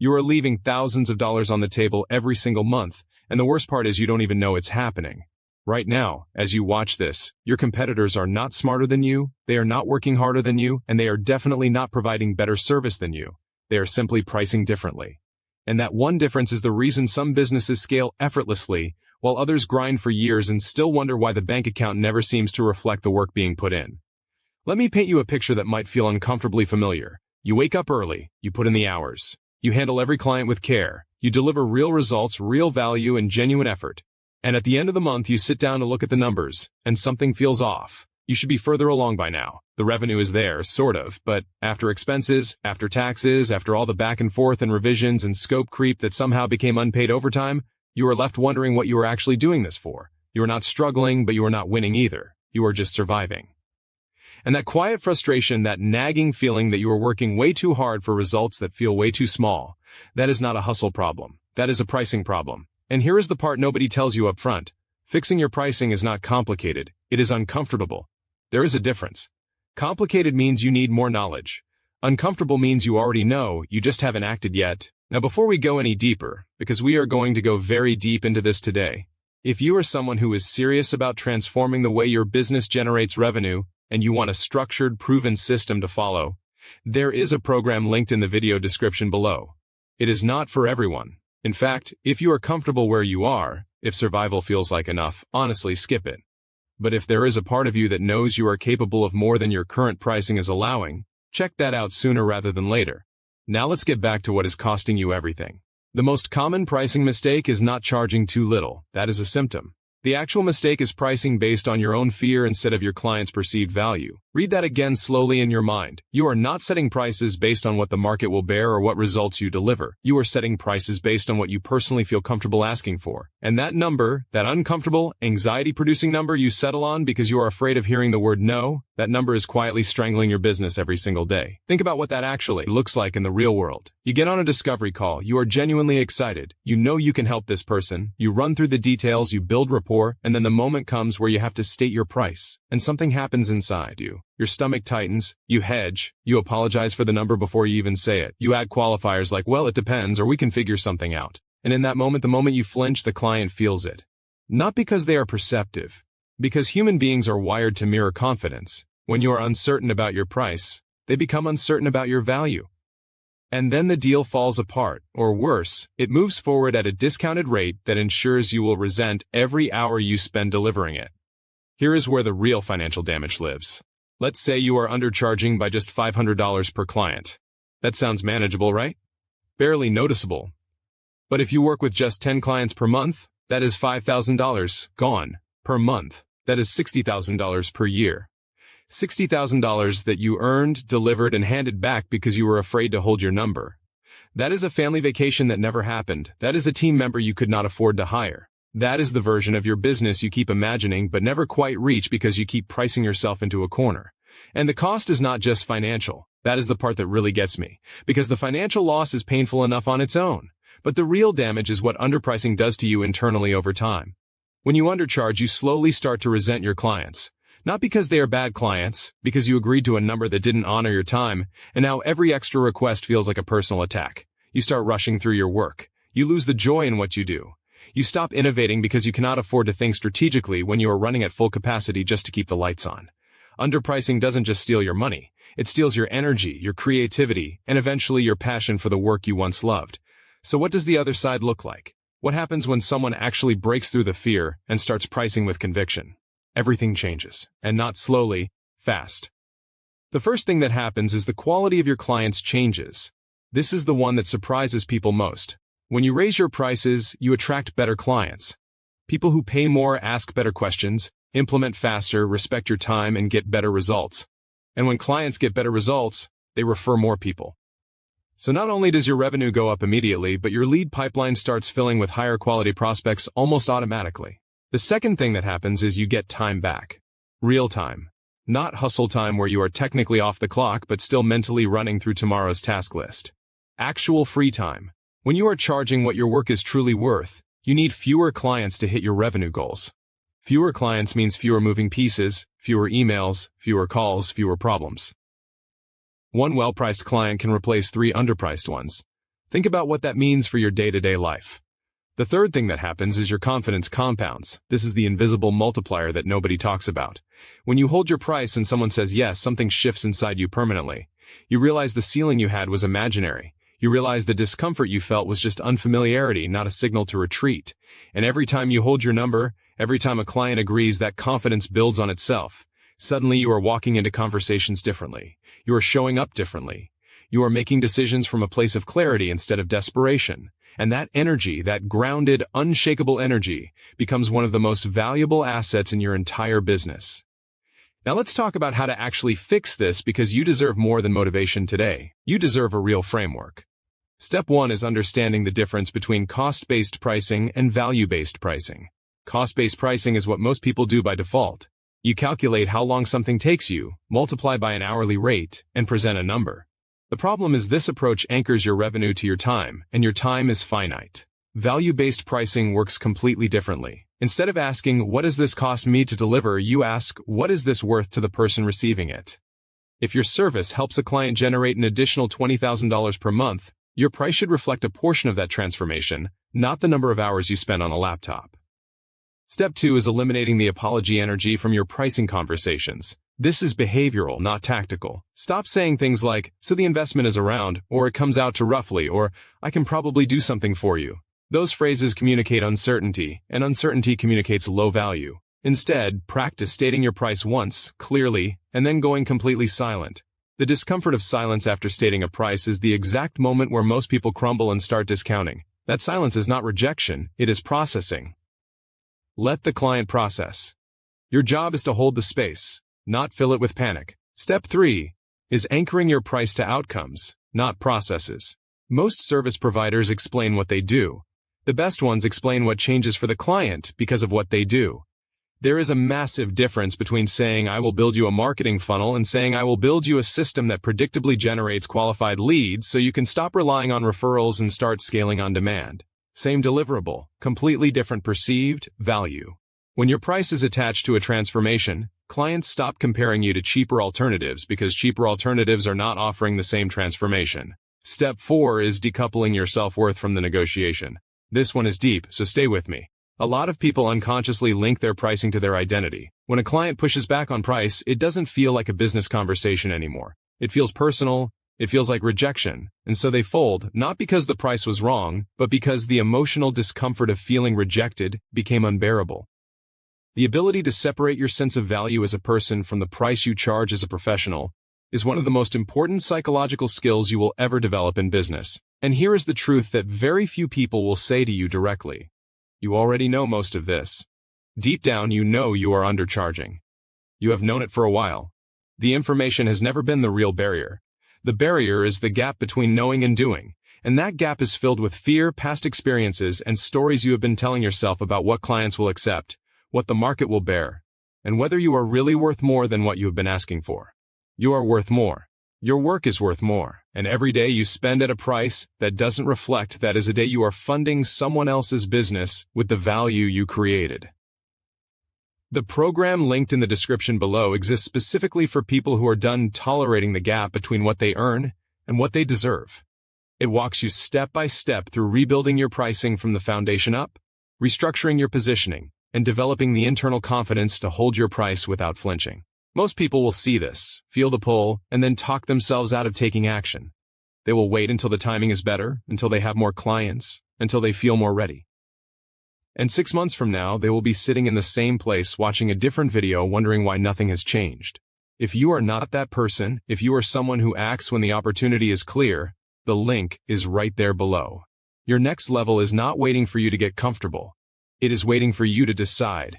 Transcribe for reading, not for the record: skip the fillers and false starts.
You are leaving thousands of dollars on the table every single month, and the worst part is you don't even know it's happening. Right now, as you watch this, your competitors are not smarter than you, they are not working harder than you, and they are definitely not providing better service than you. They are simply pricing differently. And that one difference is the reason some businesses scale effortlessly, while others grind for years and still wonder why the bank account never seems to reflect the work being put in. Let me paint you a picture that might feel uncomfortably familiar. You wake up early, you put in the hours. You handle every client with care. You deliver real results, real value, and genuine effort. And at the end of the month, you sit down to look at the numbers, and something feels off. You should be further along by now. The revenue is there, sort of, but after expenses, after taxes, after all the back and forth and revisions and scope creep that somehow became unpaid overtime, you are left wondering what you are actually doing this for. You are not struggling, but you are not winning either. You are just surviving. And that quiet frustration, that nagging feeling that you are working way too hard for results that feel way too small, that is not a hustle problem. That is a pricing problem. And here is the part nobody tells you up front. Fixing your pricing is not complicated. It is uncomfortable. There is a difference. Complicated means you need more knowledge. Uncomfortable means you already know, you just haven't acted yet. Now before we go any deeper, because we are going to go very deep into this today, if you are someone who is serious about transforming the way your business generates revenue, and you want a structured, proven system to follow, there is a program linked in the video description below. It is not for everyone. In fact, if you are comfortable where you are, if survival feels like enough, honestly skip it. But if there is a part of you that knows you are capable of more than your current pricing is allowing, check that out sooner rather than later. Now let's get back to what is costing you everything. The most common pricing mistake is not charging too little. That is a symptom. The actual mistake is pricing based on your own fear instead of your client's perceived value. Read that again slowly in your mind. You are not setting prices based on what the market will bear or what results you deliver. You are setting prices based on what you personally feel comfortable asking for. And that number, that uncomfortable, anxiety-producing number you settle on because you are afraid of hearing the word no, that number is quietly strangling your business every single day. Think about what that actually looks like in the real world. You get on a discovery call. You are genuinely excited. You know you can help this person. You run through the details. You build rapport. And then the moment comes where you have to state your price. And something happens inside you. Your stomach tightens. You hedge. You apologize for the number before you even say it. You add qualifiers like, well, it depends, or we can figure something out. And in that moment, the moment you flinch, the client feels it. Not because they are perceptive. Because human beings are wired to mirror confidence. When you are uncertain about your price, they become uncertain about your value. And then the deal falls apart, or worse, it moves forward at a discounted rate that ensures you will resent every hour you spend delivering it. Here is where the real financial damage lives. Let's say you are undercharging by just $500 per client. That sounds manageable, right? Barely noticeable. But if you work with just 10 clients per month, that is $5,000 gone per month. That is $60,000 per year. $60,000 that you earned, delivered, and handed back because you were afraid to hold your number. That is a family vacation that never happened. That is a team member you could not afford to hire. That is the version of your business you keep imagining but never quite reach because you keep pricing yourself into a corner. And the cost is not just financial. That is the part that really gets me, because the financial loss is painful enough on its own. But the real damage is what underpricing does to you internally over time. When you undercharge, you slowly start to resent your clients. Not because they are bad clients, because you agreed to a number that didn't honor your time, and now every extra request feels like a personal attack. You start rushing through your work. You lose the joy in what you do. You stop innovating because you cannot afford to think strategically when you are running at full capacity just to keep the lights on. Underpricing doesn't just steal your money. It steals your energy, your creativity, and eventually your passion for the work you once loved. So what does the other side look like? What happens when someone actually breaks through the fear and starts pricing with conviction? Everything changes, and not slowly, fast. The first thing that happens is the quality of your clients changes. This is the one that surprises people most. When you raise your prices, you attract better clients. People who pay more ask better questions, implement faster, respect your time, and get better results. And when clients get better results, they refer more people. So not only does your revenue go up immediately, but your lead pipeline starts filling with higher quality prospects almost automatically. The second thing that happens is you get time back. Real time. Not hustle time where you are technically off the clock but still mentally running through tomorrow's task list. Actual free time. When you are charging what your work is truly worth, you need fewer clients to hit your revenue goals. Fewer clients means fewer moving pieces, fewer emails, fewer calls, fewer problems. One well-priced client can replace 3 underpriced ones. Think about what that means for your day-to-day life. The third thing that happens is your confidence compounds. This is the invisible multiplier that nobody talks about. When you hold your price and someone says yes, something shifts inside you permanently. You realize the ceiling you had was imaginary. You realize the discomfort you felt was just unfamiliarity, not a signal to retreat. And every time you hold your number, every time a client agrees, that confidence builds on itself. Suddenly you are walking into conversations differently. You are showing up differently. You are making decisions from a place of clarity instead of desperation. And that energy, that grounded, unshakable energy, becomes one of the most valuable assets in your entire business. Now let's talk about how to actually fix this, because you deserve more than motivation today. You deserve a real framework. Step 1 is understanding the difference between cost-based pricing and value-based pricing. Cost-based pricing is what most people do by default. You calculate how long something takes you, multiply by an hourly rate, and present a number. The problem is this approach anchors your revenue to your time, and your time is finite. Value-based pricing works completely differently. Instead of asking, what does this cost me to deliver, you ask, what is this worth to the person receiving it? If your service helps a client generate an additional $20,000 per month, your price should reflect a portion of that transformation, not the number of hours you spend on a laptop. Step 2 is eliminating the apology energy from your pricing conversations. This is behavioral, not tactical. Stop saying things like, so the investment is around, or it comes out to roughly, or I can probably do something for you. Those phrases communicate uncertainty, and uncertainty communicates low value. Instead, practice stating your price once, clearly, and then going completely silent. The discomfort of silence after stating a price is the exact moment where most people crumble and start discounting. That silence is not rejection, it is processing. Let the client process. Your job is to hold the space, not fill it with panic. Step 3 is anchoring your price to outcomes, not processes. Most service providers explain what they do. The best ones explain what changes for the client because of what they do. There is a massive difference between saying I will build you a marketing funnel and saying I will build you a system that predictably generates qualified leads so you can stop relying on referrals and start scaling on demand. Same deliverable, completely different perceived value. When your price is attached to a transformation, clients stop comparing you to cheaper alternatives because cheaper alternatives are not offering the same transformation. Step 4 is decoupling your self-worth from the negotiation. This one is deep, so stay with me. A lot of people unconsciously link their pricing to their identity. When a client pushes back on price, it doesn't feel like a business conversation anymore. It feels personal, it feels like rejection, and so they fold, not because the price was wrong, but because the emotional discomfort of feeling rejected became unbearable. The ability to separate your sense of value as a person from the price you charge as a professional is one of the most important psychological skills you will ever develop in business. And here is the truth that very few people will say to you directly. You already know most of this. Deep down, you know you are undercharging. You have known it for a while. The information has never been the real barrier. The barrier is the gap between knowing and doing, and that gap is filled with fear, past experiences, and stories you have been telling yourself about what clients will accept, what the market will bear, and whether you are really worth more than what you have been asking for. You are worth more. Your work is worth more, and every day you spend at a price that doesn't reflect that is a day you are funding someone else's business with the value you created. The program linked in the description below exists specifically for people who are done tolerating the gap between what they earn and what they deserve. It walks you step by step through rebuilding your pricing from the foundation up, restructuring your positioning, and developing the internal confidence to hold your price without flinching. Most people will see this, feel the pull, and then talk themselves out of taking action. They will wait until the timing is better, until they have more clients, until they feel more ready. And 6 months from now, they will be sitting in the same place watching a different video wondering why nothing has changed. If you are not that person, if you are someone who acts when the opportunity is clear, the link is right there below. Your next level is not waiting for you to get comfortable. It is waiting for you to decide.